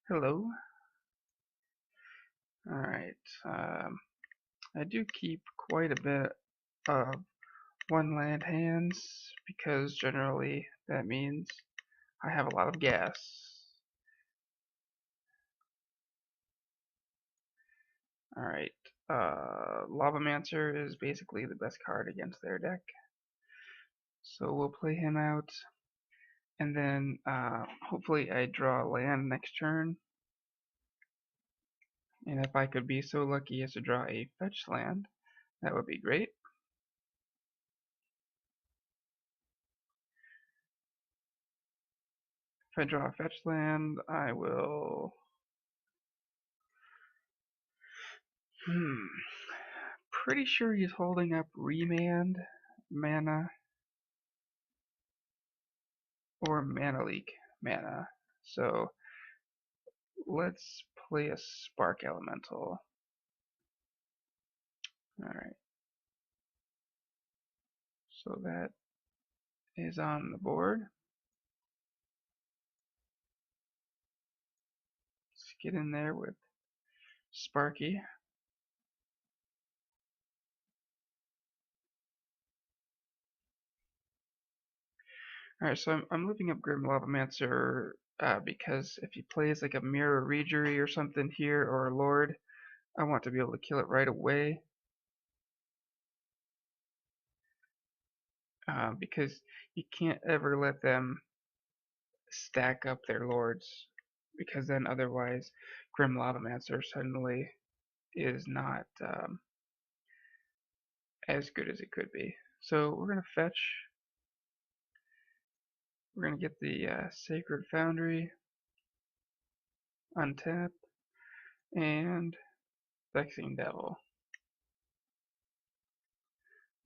Hello. Alright. I do keep quite a bit of one land hands because generally that means I have a lot of gas. Alright. Lavamancer is basically the best card against their deck. So we'll play him out. And then hopefully I draw land next turn. And if I could be so lucky as to draw a fetch land, that would be great. If I draw a fetch land, I will... Pretty sure he's holding up Remand, Mana, or Mana Leak Mana. So let's play a Spark Elemental. Alright. So that is on the board. Let's get in there with Sparky. Alright, so I'm looking up Grim Lavamancer because if he plays like a Mirror Regery or something here, or a Lord, I want to be able to kill it right away. Because you can't ever let them stack up their Lords, because then otherwise Grim Lavamancer suddenly is not as good as it could be. So we're going to fetch. We're going to get the Sacred Foundry, untap, and Vexing Devil.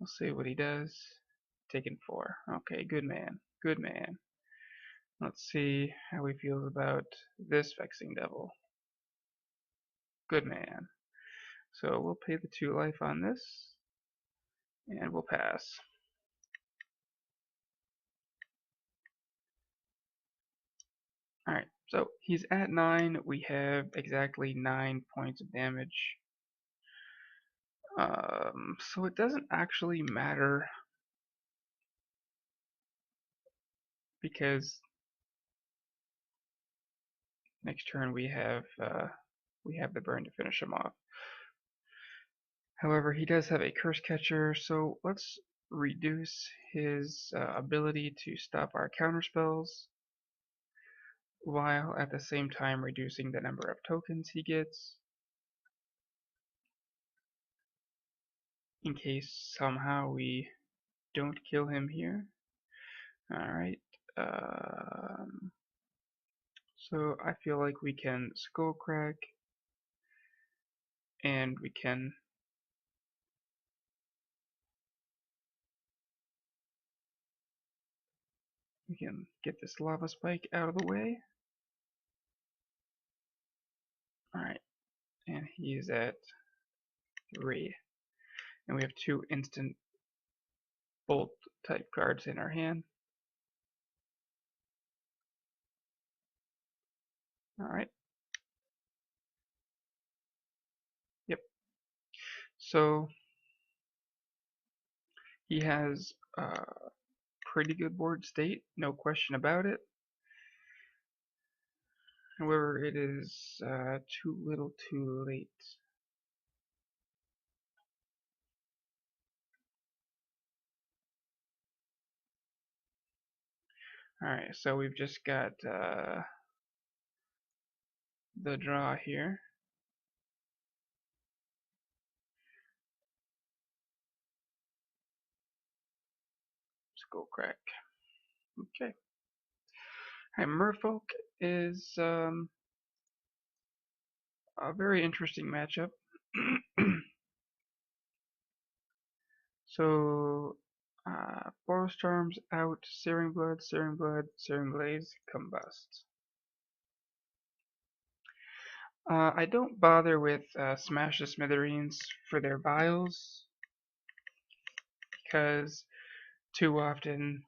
We'll see what he does. Taken 4. Okay, good man. Good man. Let's see how he feels about this Vexing Devil. Good man. So we'll pay the 2 life on this, and we'll pass. Alright, so he's at 9. We have exactly 9 points of damage. So it doesn't actually matter because next turn we have the burn to finish him off. However, he does have a curse catcher, so let's reduce his ability to stop our counterspells, while at the same time reducing the number of tokens he gets, in case somehow we don't kill him here. Alright, so I feel like we can Skullcrack, and we can get this lava spike out of the way. Alright, and he's at 3. And we have 2 instant bolt type cards in our hand. Alright. Yep. So he has pretty good board state, no question about it. However, it is too little too late. Alright, so we've just got the draw here. Skullcrack. Okay. Alright, Merfolk is a very interesting matchup. So, Boros Charms out, Searing Blood, Searing Blood, Searing Blaze, Combust. I don't bother with Smash the Smithereens for their vials, because too often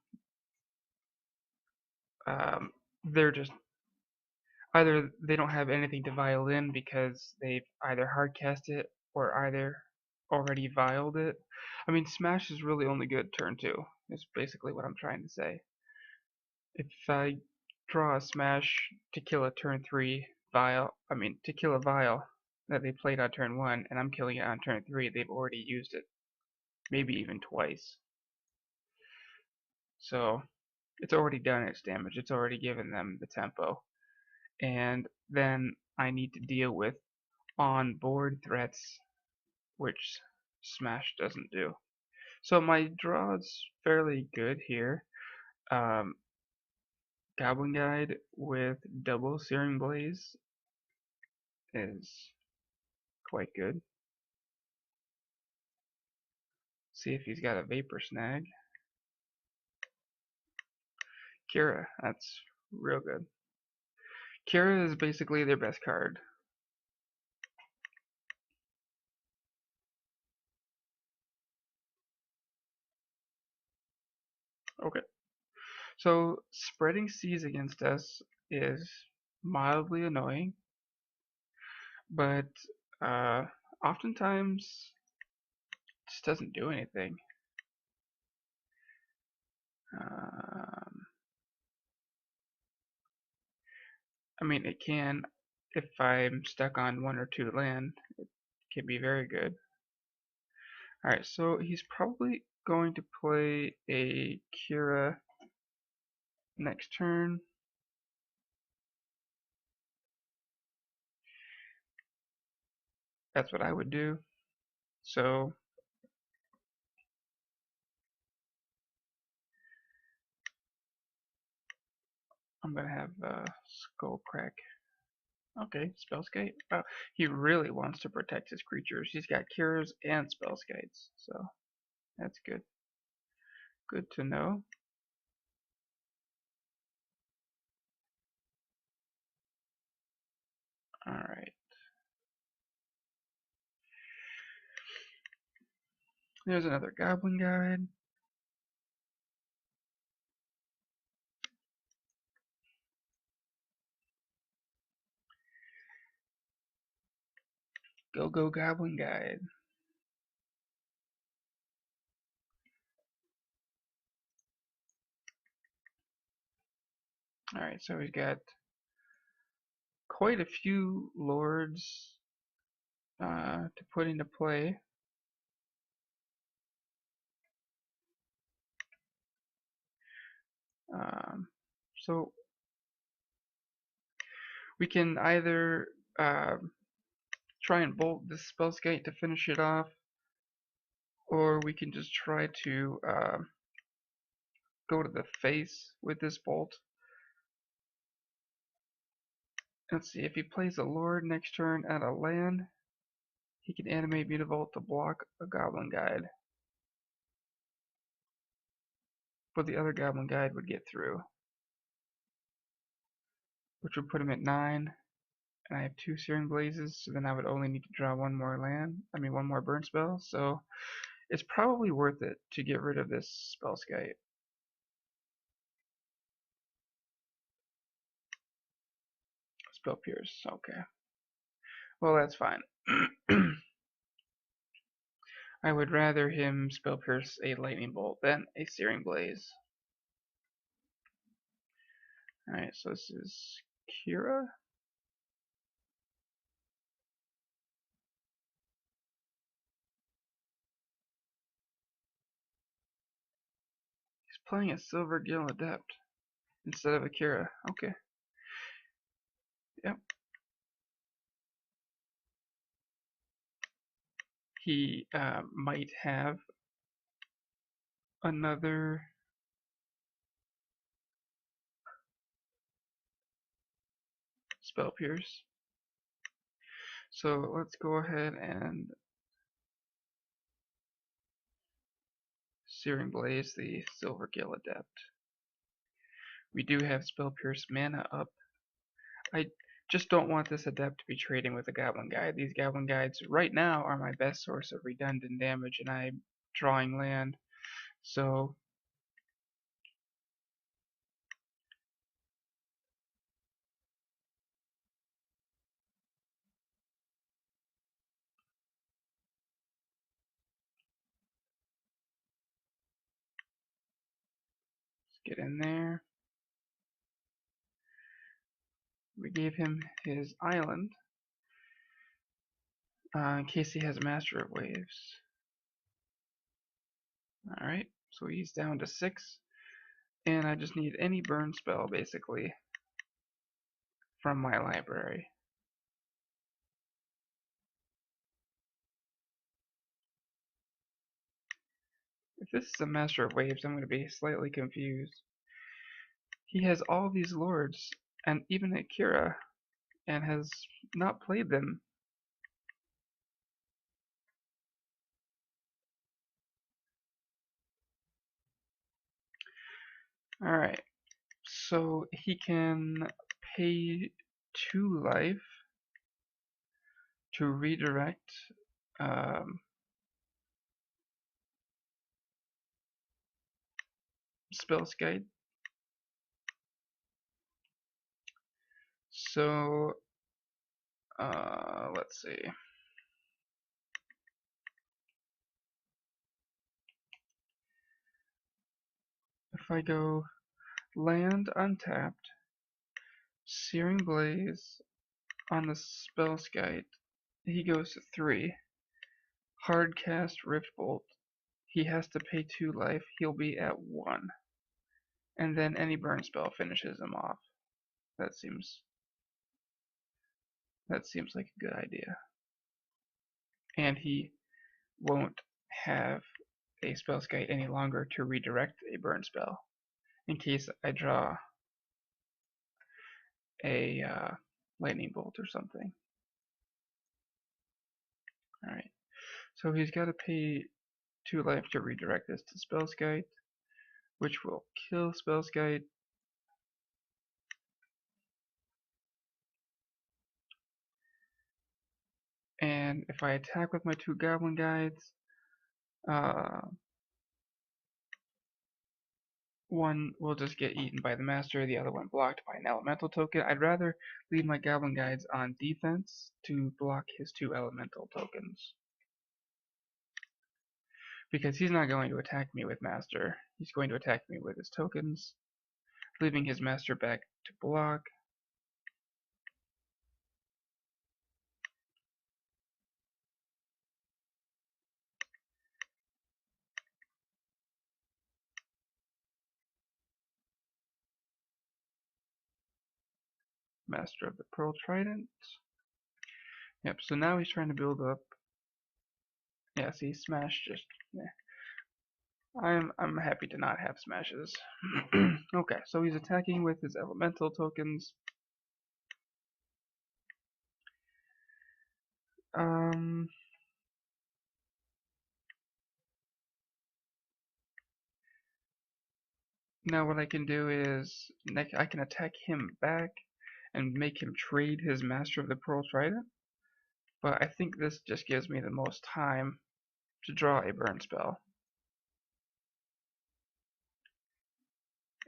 they're just... either they don't have anything to vial in because they've either hard cast it or either already vialed it. I mean, Smash is really only good turn 2, is basically what I'm trying to say. If I draw a Smash to kill a turn 3 vial, to kill a vial that they played on turn 1, and I'm killing it on turn 3, they've already used it. Maybe even twice. So, it's already done its damage, it's already given them the tempo. And then I need to deal with on-board threats, which Smash doesn't do. So my draw is fairly good here. Goblin Guide with double Searing Blaze is quite good. See if he's got a Vapor Snag. Kira, that's real good. Kira is basically their best card. Okay. So spreading seas against us is mildly annoying, but oftentimes it just doesn't do anything. I mean, it can, if I'm stuck on 1 or 2 land, it can be very good. Alright, so he's probably going to play a Kira next turn. That's what I would do. So I'm gonna have Skull Crack. Okay, Spellskite. He really wants to protect his creatures. He's got Cures and Spellskites, so that's good. Good to know. Alright. There's another Goblin Guide. Go Goblin Guide. Alright, so he's got quite a few lords to put into play. So we can either try and bolt this Spellskite to finish it off, or we can just try to go to the face with this bolt. Let's see, if he plays a Lord next turn at a land, he can animate Mutavault to block a Goblin Guide. But the other Goblin Guide would get through, which would put him at 9. And I have 2 Searing Blazes, so then I would only need to draw one more burn spell. So it's probably worth it to get rid of this Spellskite. Spell Pierce, okay. Well, that's fine. I would rather him Spell Pierce a Lightning Bolt than a Searing Blaze. Alright, so this is Kira. He's playing a Silver Gill Adept instead of a Kira. Okay. Yep. He might have another Spell Pierce. So let's go ahead and Searing Blaze the Silver Gill Adept. We do have Spell Pierce mana up. I just don't want this Adept to be trading with a Goblin Guide. These Goblin Guides right now are my best source of redundant damage, and I'm drawing land. So Get in there. We gave him his island in case he has a Master of Waves. Alright, so he's down to 6. And I just need any burn spell, basically, from my library. If this is a Master of Waves, I'm going to be slightly confused. He has all these lords, and even Akira, and has not played them. Alright, so he can pay 2 life to redirect Spell's Guide. So, let's see. If I go land untapped, Searing Blaze on the Spell's Guide, he goes to 3. Hardcast Riftbolt, he has to pay 2 life, he'll be at 1. And then any burn spell finishes him off. That seems like a good idea. And he won't have a Spell's Guide any longer to redirect a burn spell in case I draw a lightning bolt or something. Alright, so he's got to pay 2 life to redirect this to Spell's Guide, which will kill Spell's Guide. And if I attack with my 2 Goblin Guides, one will just get eaten by the Master, the other one blocked by an Elemental token. I'd rather leave my Goblin Guides on defense to block his 2 Elemental tokens. Because he's not going to attack me with Master, he's going to attack me with his tokens, leaving his Master back to block. Master of the Pearl Trident. Yep, so now he's trying to build up. Yeah, see, Smash just. I'm happy to not have smashes. Okay, so he's attacking with his elemental tokens. Now what I can do is I can attack him back and make him trade his Master of the Pearl Trident. But I think this just gives me the most time to draw a burn spell.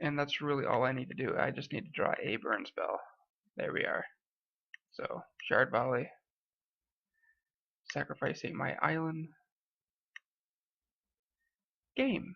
And that's really all I need to do. I just need to draw a burn spell. There we are. So, Shard Volley. Sacrificing my island. Game.